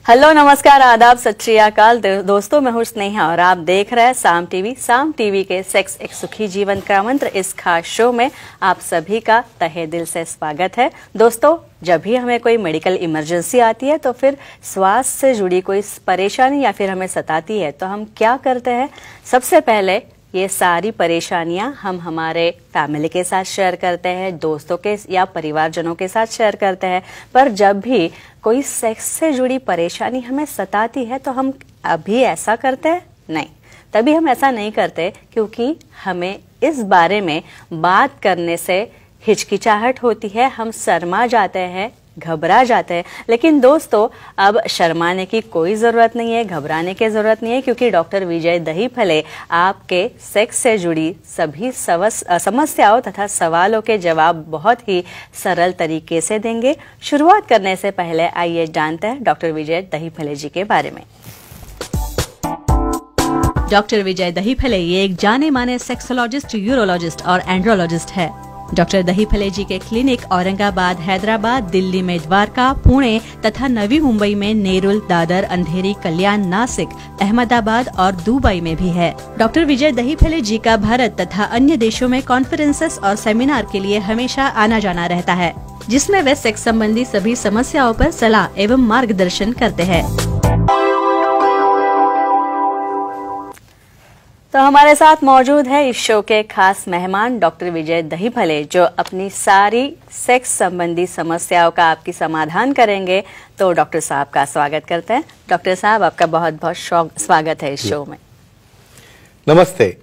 Hello, नमस्कार, आदाब, सत श्री अकाल दोस्तों, मैं हूं स्नेहा और आप देख रहे हैं साम टीवी के सेक्स एक सुखी जीवन का मंत्र इस खास शो में आप सभी का तहे दिल से स्वागत है। दोस्तों, जब भी हमें कोई मेडिकल इमरजेंसी आती है तो फिर स्वास्थ्य से जुड़ी कोई परेशानी या फिर हमें सताती है तो हम क्या करते हैं? सबसे पहले ये सारी परेशानियां हम हमारे फैमिली के साथ शेयर करते हैं, दोस्तों के या परिवारजनों के साथ शेयर करते हैं। पर जब भी कोई सेक्स से जुड़ी परेशानी हमें सताती है तो हम अभी ऐसा करते हैं? नहीं, तभी हम ऐसा नहीं करते क्योंकि हमें इस बारे में बात करने से हिचकिचाहट होती है, हम शर्मा जाते हैं, घबरा जाते हैं। लेकिन दोस्तों, अब शर्माने की कोई जरूरत नहीं है, घबराने की जरूरत नहीं है, क्योंकि डॉक्टर विजय दहीफले आपके सेक्स से जुड़ी सभी समस्याओं तथा सवालों के जवाब बहुत ही सरल तरीके से देंगे। शुरुआत करने से पहले आइए जानते हैं डॉक्टर विजय दहीफले जी के बारे में। डॉक्टर विजय दहीफले ये एक जाने माने सेक्सोलॉजिस्ट, यूरोलॉजिस्ट और एंड्रोलॉजिस्ट है। डॉक्टर दहीफले जी के क्लिनिक औरंगाबाद, हैदराबाद, दिल्ली में द्वारका, पुणे तथा नवी मुंबई में नेरुल, दादर, अंधेरी, कल्याण, नासिक, अहमदाबाद और दुबई में भी है। डॉक्टर विजय दहीफले जी का भारत तथा अन्य देशों में कॉन्फ्रेंसेस और सेमिनार के लिए हमेशा आना जाना रहता है, जिसमें वे सेक्स संबंधी सभी समस्याओं पर सलाह एवं मार्गदर्शन करते हैं। तो हमारे साथ मौजूद है इस शो के खास मेहमान डॉक्टर विजय दहीफले, जो अपनी सारी सेक्स संबंधी समस्याओं का आपकी समाधान करेंगे। तो डॉक्टर साहब का स्वागत करते हैं। डॉक्टर साहब, आपका बहुत बहुत स्वागत है इस शो में। नमस्ते।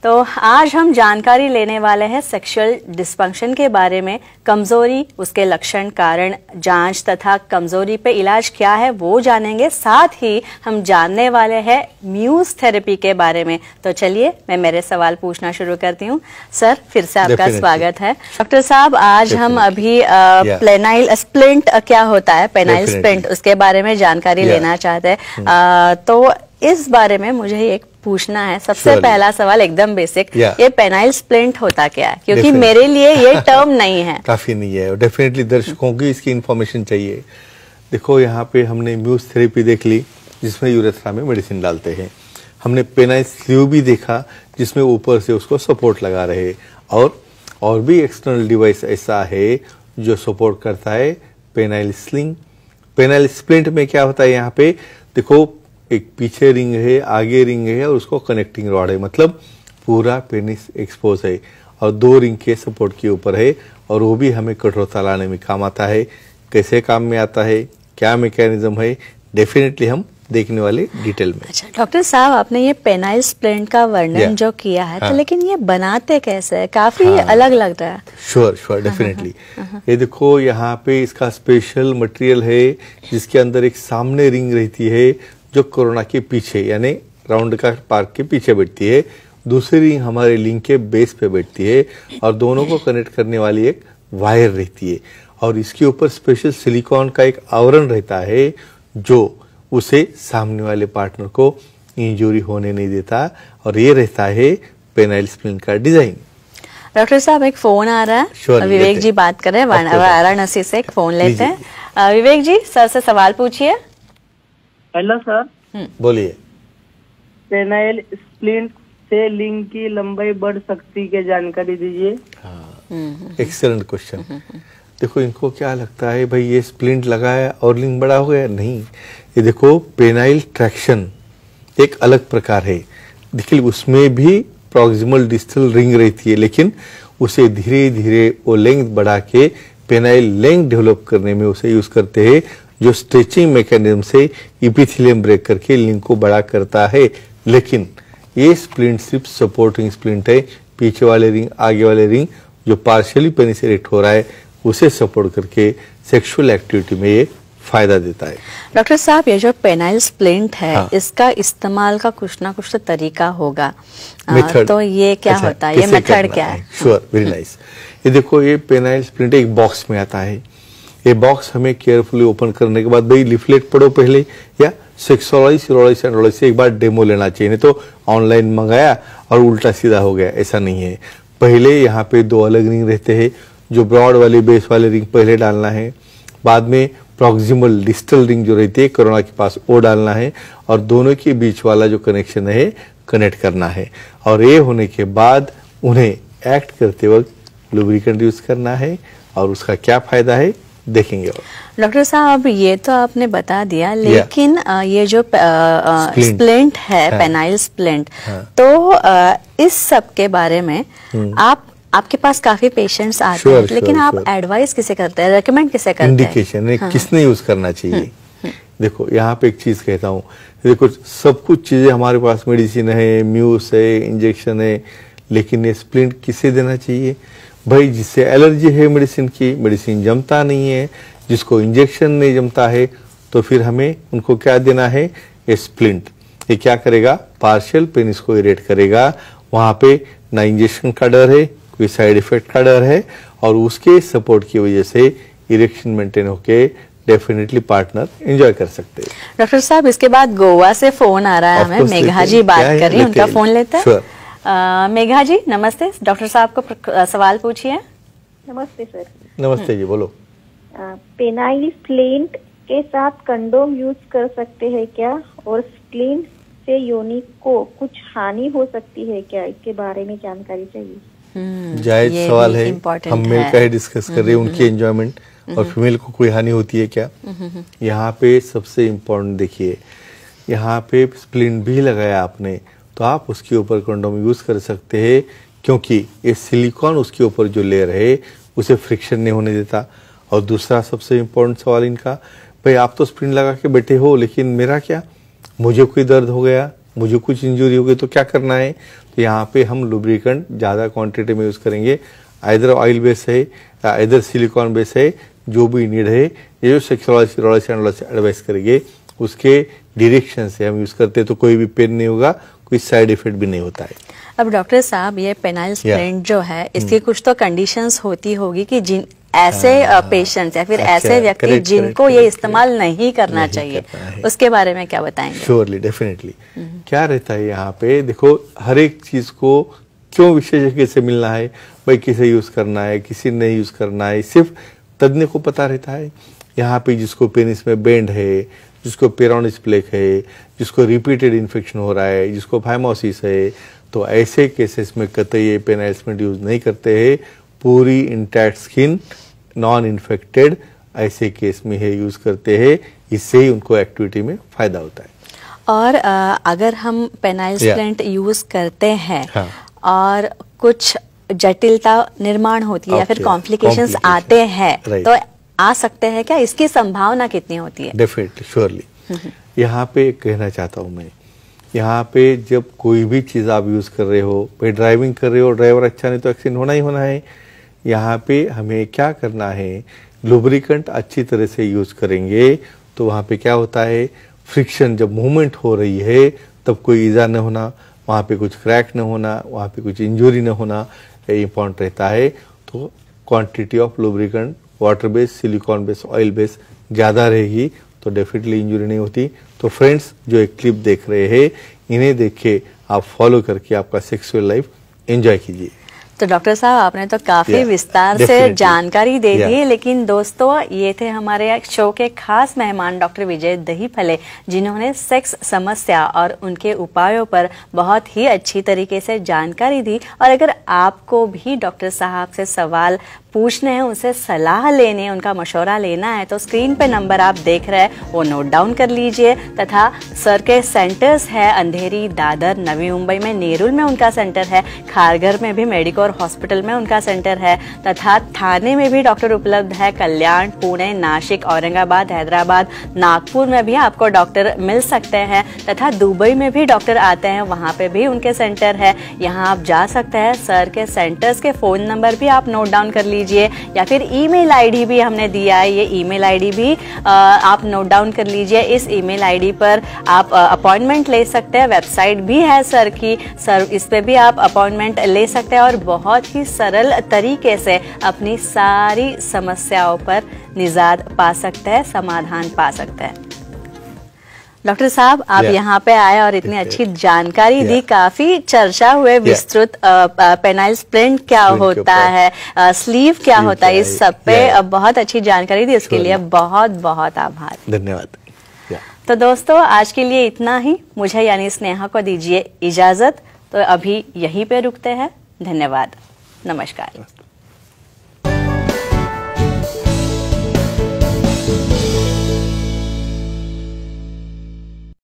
तो आज हम जानकारी लेने वाले हैं सेक्सुअल डिस्फंक्शन के बारे में। कमजोरी, उसके लक्षण, कारण, जांच तथा कमजोरी पे इलाज क्या है वो जानेंगे। साथ ही हम जानने वाले हैं म्यूज थेरेपी के बारे में। तो चलिए मैं मेरे सवाल पूछना शुरू करती हूँ। सर, फिर से आपका स्वागत है। डॉक्टर साहब, आज हम अभी पेनाइल स्प्लिंट क्या होता है, पेनाइल स्प्लिंट, उसके बारे में जानकारी लेना चाहते हैं। तो इस बारे में मुझे एक पूछना है। सबसे पहला सवाल एकदम बेसिक, ये पेनाइल स्प्लिंट होता क्या है? क्योंकि मेरे लिए ये टर्म नहीं है। काफी नहीं है, डेफिनेटली दर्शकों की इसकी इन्फॉर्मेशन चाहिए। देखो, यहाँ पे हमने म्यूज थेरेपी देख ली, जिसमें यूरेथ्रा में मेडिसिन डालते हैं। हमने पेनाइल स्लीव भी देखा, जिसमें ऊपर से उसको सपोर्ट लगा रहे। और भी एक्सटर्नल डिवाइस ऐसा है जो सपोर्ट करता है पेनाइल स्लिंग। पेनाइल स्प्लिंट में क्या होता है, यहाँ पे देखो एक पीछे रिंग है, आगे रिंग है और उसको कनेक्टिंग रॉड है, मतलब पूरा पेनिस एक्सपोज है और 2 रिंग के सपोर्ट के ऊपर है। और वो भी हमें कठोरता लाने में काम आता है। कैसे काम में आता है, क्या मैकेनिज्म है, डेफिनेटली हम देखने वाले डिटेल में। अच्छा डॉक्टर साहब, आपने ये पेनाइल स्प्लिंट का वर्णन जो किया है, तो लेकिन ये बनाते कैसे है? काफी अलग लग रहा है। Sure definitely. ये देखो, यहाँ पे इसका स्पेशल मटेरियल है, जिसके अंदर एक सामने रिंग रहती है जो कोरोना के पीछे, यानी राउंड का पार्क के पीछे बैठती है। दूसरी रिंग हमारे लिंग के बेस पे बैठती है और दोनों को कनेक्ट करने वाली एक वायर रहती है। और इसके ऊपर स्पेशल सिलिकॉन का एक आवरण रहता है जो उसे सामने वाले पार्टनर को इंजरी होने नहीं देता। और ये रहता है पेनाइल स्प्लिंट का डिजाइन। डॉक्टर साहब, एक फोन आ रहा है, विवेक जी बात कर रहे हैं, वाराणसी से एक फोन लेते हैं। विवेक जी, सर से सवाल पूछिए। हेलो सर, बोलिए। पेनाइल स्प्लिंट से लिंग की लंबाई बढ़ सकती है, जानकारी दीजिए। Excellent question. देखो, इनको क्या लगता है भाई ये स्प्लिंट लगा है और लिंग बड़ा हो गया? नहीं, ये देखो पेनाइल ट्रैक्शन एक अलग प्रकार है। देखिए, उसमें भी प्रॉक्सिमल डिस्टल रिंग रहती है, लेकिन उसे धीरे धीरे वो लेंथ बढ़ा के पेनाइल लेंथ डेवलप करने में उसे यूज करते हैं, जो स्ट्रेचिंग मैकेनिज्म से इपिथेलियम ब्रेक करके लिंग को बड़ा करता है। लेकिन ये स्प्लिंट सिर्फ सपोर्टिंग स्प्लिंट है। पीछे वाले रिंग, आगे वाले रिंग जो पार्शियली पेनिस इरेक्ट हो रहा है, उसे सपोर्ट करके सेक्सुअल एक्टिविटी में ये फायदा देता है। डॉक्टर साहब, ये जो पेनाइल स्प्लिंट है, इसका इस्तेमाल का कुछ ना कुछ तो तरीका होगा। तो ये क्या होता है, ये मेथड क्या है? Sure, very nice. ये देखो, ये पेनाइल स्प्लिंट एक बॉक्स में आता है। ये बॉक्स हमें केयरफुली ओपन करने के बाद, भाई लिफलेट पढ़ो पहले, या सेक्सोलॉजी यूरोलॉजी से एक बार डेमो लेना चाहिए। नहीं तो ऑनलाइन मंगाया और उल्टा सीधा हो गया, ऐसा नहीं है। पहले यहाँ पे 2 अलग रिंग रहते हैं, जो ब्रॉड वाली बेस वाले रिंग पहले डालना है, बाद में प्रॉक्सिमल डिस्टल रिंग जो रहती है कोरोना के पास वो डालना है और दोनों के बीच वाला जो कनेक्शन है कनेक्ट करना है। और ये होने के बाद उन्हें एक्ट करते वक्त लुब्रिकेंट यूज करना है और उसका क्या फायदा है देखेंगे। डॉक्टर साहब ये तो आपने बता दिया, लेकिन ये जो स्प्लिंट है, पेनाइल स्प्लिंट, तो इस सब के बारे में आपके पास काफी पेशेंट्स आते हैं, लेकिन आप एडवाइस किसे करते हैं, रेकमेंड किसे करते हैं? इंडिकेशन किसने यूज करना चाहिए? देखो यहाँ पे एक चीज कहता हूँ, देखो सब कुछ चीजें हमारे पास मेडिसिन है, म्यूस है, इंजेक्शन है, लेकिन ये स्प्लिंट किसे देना चाहिए? भाई जिससे एलर्जी है मेडिसिन की, मेडिसिन जमता नहीं है, जिसको इंजेक्शन नहीं जमता है, तो फिर हमें उनको क्या देना है? ये स्प्लिंट। ये क्या करेगा? पार्शियल पेनिस को इरेट करेगा। वहां पे ना इंजेक्शन का डर है, कोई साइड इफेक्ट का डर है, और उसके सपोर्ट की वजह से इरेक्शन मेंटेन होके डेफिनेटली पार्टनर एंजॉय कर सकते हैं। डॉक्टर साहब इसके बाद गोवा से फोन आ रहा है हमें, मेघा जी बात कर रही हैं, उनका फोन लेते हैं। मेघा जी नमस्ते, डॉक्टर साहब को सवाल पूछिए। नमस्ते सर। नमस्ते जी, बोलो। पेनाइल स्प्लिंट के साथ कंडोम यूज कर सकते हैं क्या, और स्प्लिंट से योनि को कुछ हानि हो सकती है क्या, इसके बारे में जानकारी चाहिए। जायज सवाल है, हम मेल का ही डिस्कस कर रहे हैं, उनकी एंजॉयमेंट और फीमेल को कोई हानि होती है क्या? यहाँ पे सबसे इम्पोर्टेंट देखिए, यहाँ पे स्प्लिंट भी लगाया आपने तो आप उसके ऊपर कंडोम यूज कर सकते हैं, क्योंकि ये सिलिकॉन उसके ऊपर जो लेयर है उसे फ्रिक्शन नहीं होने देता। और दूसरा सबसे इम्पोर्टेंट सवाल इनका, भाई आप तो स्प्लिंट लगा के बैठे हो, लेकिन मेरा क्या, मुझे कोई दर्द हो गया, मुझे कुछ इंजरी हो गई तो क्या करना है? तो यहाँ पे हम लुब्रिकेंट ज्यादा क्वांटिटी में यूज करेंगे, आइदर ऑयल बेस है या आइदर सिलिकॉन बेस है, जो भी नीड है, ये जो सेक्सुअलिस्ट एडवाइस करेंगे उसके डायरेक्शन से हम यूज करते हैं, तो कोई भी पेन नहीं होगा, कोई साइड इफेक्ट भी नहीं होता है। अब डॉक्टर साहब ये पेनाइल स्प्लिंट जो है इसकी कुछ तो कंडीशंस होती होगी कि जिन ऐसे पेशेंट्स या फिर ऐसे व्यक्ति जिनको ये इस्तेमाल नहीं करना चाहिए, उसके बारे में क्या बताएंगे? Surely, definitely. क्या रहता है यहाँ पे, देखो हर एक चीज को क्यों विशेषज्ञ से मिलना है, भाई किसे यूज करना है, किसे नहीं यूज करना है, सिर्फ तज्ञ को पता रहता है। यहाँ पे जिसको पेनिस में बेंड है, जिसको पेरोनिस प्लेक है, जिसको रिपीटेड इन्फेक्शन हो रहा है, जिसको फाइमोसिस है, तो ऐसे केसेस में कतई पेनाइल स्प्लिंट यूज नहीं करते हैं। पूरी इंटैक्ट स्किन नॉन इन्फेक्टेड ऐसे केस में है यूज करते हैं, इससे ही उनको एक्टिविटी में फायदा होता है। और अगर हम पेनाइल स्प्लिंट यूज करते हैं और कुछ जटिलता निर्माण होती है या फिर कॉम्प्लिकेशंस आते हैं, तो आ सकते हैं क्या, इसकी संभावना कितनी होती है? Definitely, surely. यहाँ पे कहना चाहता हूँ मैं, यहाँ पे जब कोई भी चीज आप यूज कर रहे हो, भाई ड्राइविंग कर रहे हो, ड्राइवर अच्छा नहीं तो एक्सीडेंट होना ही होना है। यहाँ पे हमें क्या करना है, लुब्रिकेंट अच्छी तरह से यूज करेंगे तो वहाँ पे क्या होता है, फ्रिक्शन जब मूवमेंट हो रही है तब कोई ईजा न होना, वहाँ पे कुछ क्रैक न होना, वहाँ पे कुछ इंजुरी न होना, ये इम्पोर्टेंट रहता है। तो quantity of lubricant water base, silicon base, oil base ज्यादा रहेगी तो डेफिनेटली इंजुरी नहीं होती। तो फ्रेंड्स जो एक क्लिप देख रहे हैं, इन्हें देख के आप फॉलो करके आपका सेक्सुअल लाइफ एंजॉय कीजिए। तो डॉक्टर साहब आपने तो काफी विस्तार से जानकारी दे दी, लेकिन दोस्तों ये थे हमारे शो के खास मेहमान डॉक्टर विजय दहीफले, जिन्होंने सेक्स समस्या और उनके उपायों पर बहुत ही अच्छी तरीके से जानकारी दी। और अगर आपको भी डॉक्टर साहब से सवाल पूछने हैं, उनसे सलाह लेने, उनका मशवरा लेना है, तो स्क्रीन पे नंबर आप देख रहे हैं वो नोट डाउन कर लीजिए। तथा सर के सेंटर्स है अंधेरी, दादर, नवी मुंबई में नेरुल में उनका सेंटर है, खारघर में भी मेडिकोर हॉस्पिटल में उनका सेंटर है, तथा थाने में भी डॉक्टर उपलब्ध है, कल्याण, पुणे, नासिक, औरंगाबाद, हैदराबाद, नागपुर में भी आपको डॉक्टर मिल सकते हैं, तथा दुबई में भी डॉक्टर आते हैं, वहाँ पे भी उनके सेंटर है। यहाँ आप जा सकते हैं। सर के सेंटर्स के फोन नंबर भी आप नोट डाउन कर लीजिए, या फिर ईमेल आईडी भी हमने दिया है, ये ईमेल आईडी भी आप नोट डाउन कर लीजिए। इस ईमेल आईडी पर आप अपॉइंटमेंट ले सकते हैं। वेबसाइट भी है सर की, सर इस पे भी आप अपॉइंटमेंट ले सकते हैं और बहुत ही सरल तरीके से अपनी सारी समस्याओं पर निजात पा सकते हैं, समाधान पा सकते हैं। डॉक्टर साहब, आप यहाँ पे आए और इतनी अच्छी जानकारी दी, काफी चर्चा हुए विस्तृत। पेनाइल स्प्लिंट क्या होता है, स्लीव क्या होता है, इस सब पे बहुत अच्छी जानकारी दी, उसके लिए बहुत बहुत आभार। धन्यवाद। तो दोस्तों, आज के लिए इतना ही। मुझे यानी स्नेहा को दीजिए इजाजत। तो अभी यहीं पे रुकते हैं। धन्यवाद, नमस्कार।